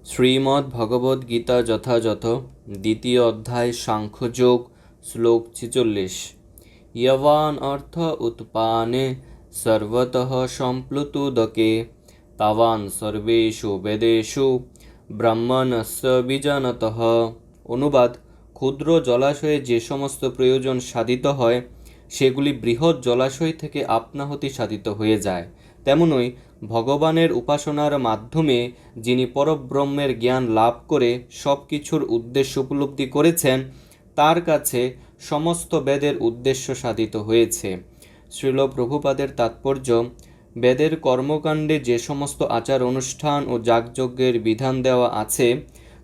শ্রীমদ্ ভগবদ্ গীতা যথাযথ দ্বিতীয় অধ্যায় সাংখ্যযোগ শ্লোক 46। यवान् अर्थ उत्पाने सर्वतः सम्प्लुतोदके तावान् सर्वेषु वेदेषु ব্রাহ্মণস্য বিজানতঃ। অনুবাদ: ক্ষুদ্র জলাশয়ে যে সমস্ত প্রয়োজন সাধিত হয় সেগুলি বৃহৎ জলাশয় থেকে আপনাহতি সাধিত হয়ে যায়। তেমনই ভগবানের উপাসনার মাধ্যমে যিনি পরব্রহ্মের জ্ঞান লাভ করে সব কিছুর উদ্দেশ্য উপলব্ধি করেছেন, তার কাছে সমস্ত বেদের উদ্দেশ্য সাধিত হয়েছে। শ্রীল প্রভুপাদের তাৎপর্য: বেদের কর্মকাণ্ডে যে সমস্ত আচার অনুষ্ঠান ও যাগযজ্ঞের বিধান দেওয়া আছে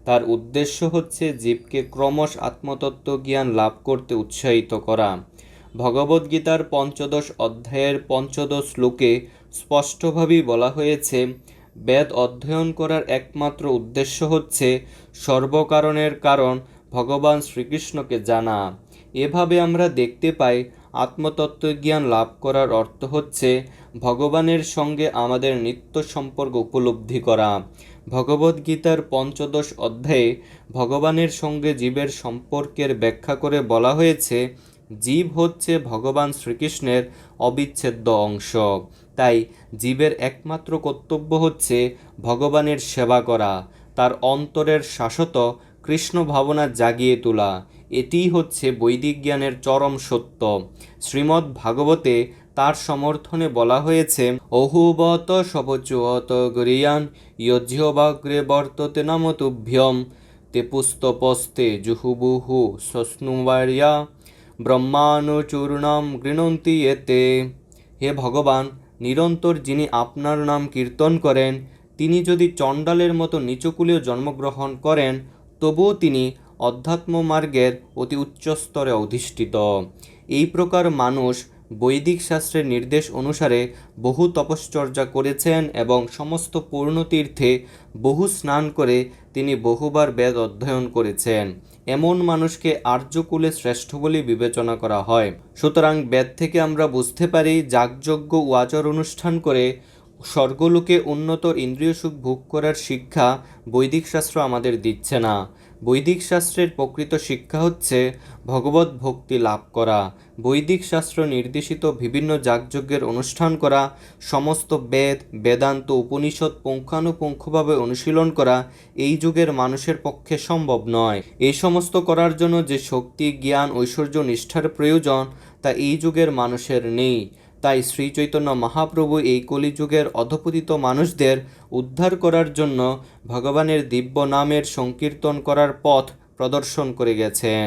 তার উদ্দেশ্য হচ্ছে জীবকে ক্রমশ আত্মতত্ত্ব জ্ঞান লাভ করতে উৎসাহিত করা। ভগবদ্গীতার পঞ্চদশ অধ্যায়ের পঞ্চদশ শ্লোকে স্পষ্টভাবেই বলা হয়েছে, বেদ অধ্যয়ন করার একমাত্র উদ্দেশ্য হচ্ছে সর্বকারণের কারণ ভগবান শ্রীকৃষ্ণকে জানা। এভাবে আমরা দেখতে পাই, আত্মতত্ত্বজ্ঞান লাভ করার অর্থ হচ্ছে ভগবানের সঙ্গে আমাদের নিত্য সম্পর্ক উপলব্ধি করা। ভগবদ্গীতার পঞ্চদশ অধ্যায়ে ভগবানের সঙ্গে জীবের সম্পর্কের ব্যাখ্যা করে বলা হয়েছে, জীব হচ্ছে ভগবান শ্রীকৃষ্ণের অবিচ্ছেদ্য অংশ। তাই জীবের একমাত্র কর্তব্য হচ্ছে ভগবানের সেবা করা, তার অন্তরের শাশ্বত কৃষ্ণ ভাবনা জাগিয়ে তোলা। এটিই হচ্ছে বৈদিক জ্ঞানের চরম সত্য। শ্রীমদ্ ভাগবতে তার সমর্থনে বলা হয়েছে, অহুবত সবচুয়ত গরিয়ান যজ্ঞবাগ্রে বর্ততে নাম তুভ্যম তে পুস্তপস্তে জুহুবুহু সস্নুবার্যা ব্রহ্মানুচূর্ণম গৃণন্তি এতে। হে ভগবান, নিরন্তর যিনি আপনার নাম কীর্তন করেন, তিনি যদি চণ্ডালের মতো নিচকুলেও জন্মগ্রহণ করেন, তবুও তিনি অধ্যাত্ম মার্গের অতি উচ্চ স্তরে অধিষ্ঠিত। এই প্রকার মানুষ বৈদিক শাস্ত্রের নির্দেশ অনুসারে বহু তপশ্চর্যা করেছেন এবং সমস্ত পূর্ণতীর্থে বহু স্নান করে তিনি বহুবার বেদ অধ্যয়ন করেছেন। এমন মানুষকে আর্যকুলে শ্রেষ্ঠ বলে বিবেচনা করা হয়। সুতরাং বেদ থেকে আমরা বুঝতে পারি, যাগযজ্ঞ ও আচার অনুষ্ঠান করে স্বর্গলোকে উন্নত ইন্দ্রিয় সুখ ভোগ করার শিক্ষা বৈদিক শাস্ত্র আমাদের দিচ্ছে না। বৈদিক শাস্ত্রের প্রকৃত শিক্ষা হচ্ছে ভগবত ভক্তি লাভ করা, বৈদিক শাস্ত্র নির্দেশিত বিভিন্ন যাগযজ্ঞের অনুষ্ঠান করা, সমস্ত বেদ বেদান্ত উপনিষদ পুঙ্খানুপুঙ্খভাবে অনুশীলন করা এই যুগের মানুষের পক্ষে সম্ভব নয়। এই সমস্ত করার জন্য যে শক্তি, জ্ঞান, ঐশ্বর্য, নিষ্ঠার প্রয়োজন তা এই যুগের মানুষের নেই। তাই শ্রী চৈতন্য মহাপ্রভু এই কলিযুগের অধঃপতিত মানুষদের উদ্ধার করার জন্য ভগবানের দিব্য নামের সংকীর্তন করার পথ প্রদর্শন করে গেছেন।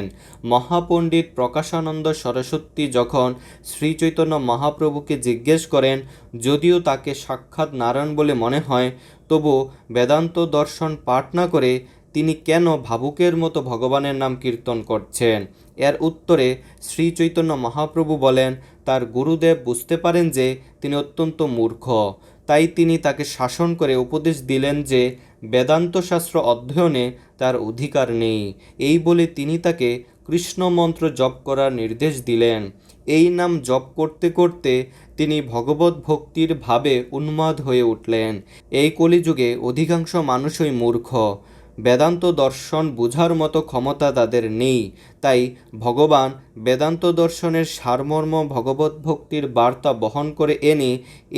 মহাপণ্ডিত প্রকাশানন্দ সরস্বতী যখন শ্রী চৈতন্য মহাপ্রভুকে জিজ্ঞেস করেন, যদিও তাকে সাক্ষাৎ নারায়ণ বলে মনে হয়, তবু বেদান্ত দর্শন পাঠ না করে তিনি কেন ভাবুকের মতো ভগবানের নাম কীর্তন করছেন, এর উত্তরে শ্রী চৈতন্য মহাপ্রভু বলেন, তার গুরুদেব বুঝতে পারেন যে তিনি অত্যন্ত মূর্খ। তাই তিনি তাকে শাসন করে উপদেশ দিলেন যে বেদান্ত শাস্ত্র অধ্যয়নে তার অধিকার নেই। এই বলে তিনি তাকে কৃষ্ণ মন্ত্র জপ করার নির্দেশ দিলেন। এই নাম জপ করতে করতে তিনি ভগবত ভক্তির ভাবে উন্মাদ হয়ে উঠলেন। এই কলিযুগে অধিকাংশ মানুষই মূর্খ, বেদান্ত দর্শন বোঝার মতো ক্ষমতা তাদের নেই। তাই ভগবান বেদান্ত দর্শনের সারমর্ম ভগবত ভক্তির বার্তা বহন করে এনে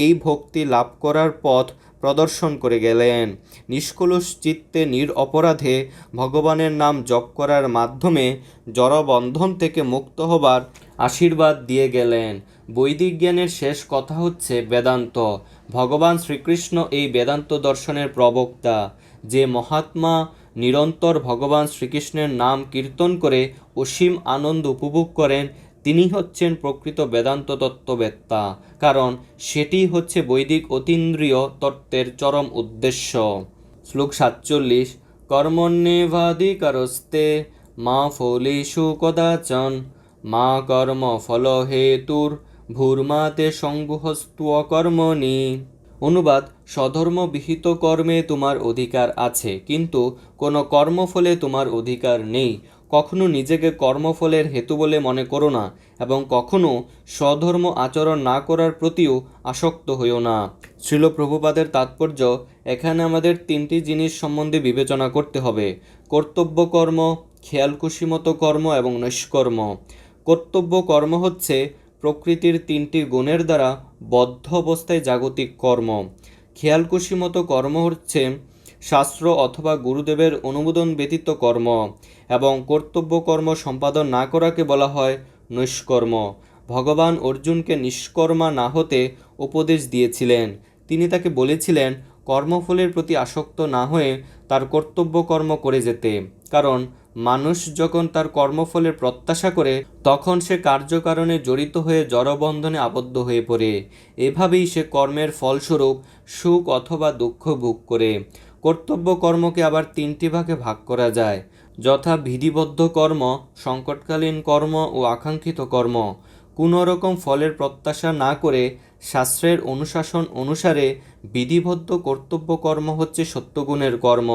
এই ভক্তি লাভ করার পথ প্রদর্শন করে গেলেন। নিষ্কলুষ চিত্তে নিরপরাধে ভগবানের নাম জপ করার মাধ্যমে জড়বন্ধন থেকে মুক্ত হবার আশীর্বাদ দিয়ে গেলেন। বৈদিক জ্ঞানের শেষ কথা হচ্ছে বেদান্ত। ভগবান শ্রীকৃষ্ণ এই বেদান্ত দর্শনের প্রবক্তা। যে মহাত্মা নিরন্তর ভগবান শ্রীকৃষ্ণের নাম কীর্তন করে অসীম আনন্দ উপভোগ করেন, তিনি হচ্ছেন প্রকৃত বেদান্ত তত্ত্ববেত্তা, কারণ সেটি হচ্ছে বৈদিক অতীন্দ্রিয় তত্ত্বের চরম উদ্দেশ্য। শ্লোক 47। কর্মণ্যেবাধিকারস্তে মা ফলেষু কদাচন মা কর্ম ফল হেতুর ভূর্মাতে সংগুহস্ত্বকর্মণি। অনুবাদ: স্বধর্ম বিহিত কর্মে তোমার অধিকার আছে, কিন্তু কোনো কর্মফলে তোমার অধিকার নেই। কখনো নিজেকে কর্মফলের হেতু বলে মনে করো না এবং কখনো স্বধর্ম আচরণ না করার প্রতিও আসক্ত হইও না। শ্রীল প্রভুপাদের তাৎপর্য, এখানে আমাদের তিনটি জিনিস সম্বন্ধে বিবেচনা করতে হবে: কর্তব্য কর্ম, খেয়ালখুশিমতো কর্ম এবং নৈষ্কর্ম। কর্তব্য কর্ম হচ্ছে প্রকৃতির তিনটি গুণের দ্বারা বদ্ধ অবস্থায় জাগতিক কর্ম। খেয়ালখুশিমতো কর্ম হচ্ছে শাস্ত্র অথবা গুরুদেবের অনুমোদন ব্যতীত কর্ম, এবং কর্তব্য কর্ম সম্পাদন না করাকে বলা হয় নৈষ্কর্ম। ভগবান অর্জুনকে নিষ্কর্মা না হতে উপদেশ দিয়েছিলেন। তিনি তাকে বলেছিলেন কর্মফলের প্রতি আসক্ত না হয়ে তার কর্তব্য কর্ম করে যেতে, কারণ মানুষ যখন তার কর্মফলের প্রত্যাশা করে তখন সে কার্যকারণে জড়িত হয়ে জড়বন্ধনে আবদ্ধ হয়ে পড়ে। এভাবেই সে কর্মের ফলস্বরূপ সুখ অথবা দুঃখ ভোগ করে। কর্তব্য কর্মকে আবার তিনটি ভাগে ভাগ করা যায়, যথা বিধিবদ্ধ কর্ম, সংকটকালীন কর্ম ও আকাঙ্ক্ষিত কর্ম। কোনো রকম ফলের প্রত্যাশা না করে শাস্ত্রের অনুশাসন অনুসারে বিধিবদ্ধ কর্তব্য কর্ম হচ্ছে সত্যগুণের কর্ম।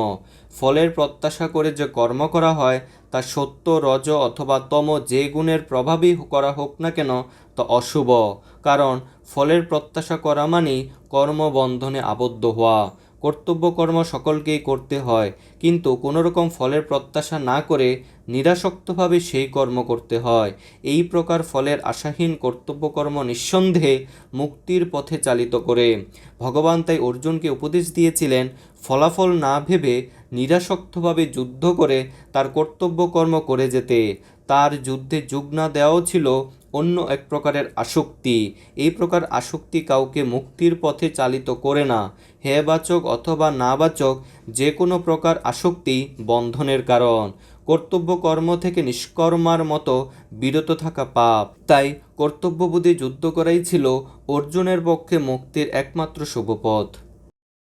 ফলের প্রত্যাশা করে যে কর্ম করা হয় তা সত্য, রজ অথবা তম যে গুণের প্রভাবই করা হোক না কেন তা অশুভ, কারণ ফলের প্রত্যাশা করা মানেই কর্মবন্ধনে আবদ্ধ হওয়া। কর্তব্য কর্ম সকলকেই করতে হয়, কিন্তু কোনো রকম ফলের প্রত্যাশা না করে নিরাসক্তভাবে সেই কর্ম করতে হয়। এই প্রকার ফলের আশাহীন কর্তব্য কর্ম নিঃসন্দেহে মুক্তির পথে চালিত করে। ভগবান তাই অর্জুনকে উপদেশ দিয়েছিলেন ফলাফল না ভেবে নিরাসক্তভাবে যুদ্ধ করে তার কর্তব্য কর্ম করে যেতে। তার যুদ্ধে যোগ না দেওয়াও ছিল অন্য এক প্রকারের আসক্তি। এই প্রকার আসক্তি কাউকে মুক্তির পথে চালিত করে না। হেবাচক অথবা নাবাচক যে কোনো প্রকার আসক্তি বন্ধনের কারণ। কর্তব্য কর্ম থেকে নিষ্কর্মার মতো বিরত থাকা পাপ। তাই কর্তব্যবোধে যুদ্ধ করাই ছিল অর্জুনের পক্ষে মুক্তির একমাত্র শুভ পথ।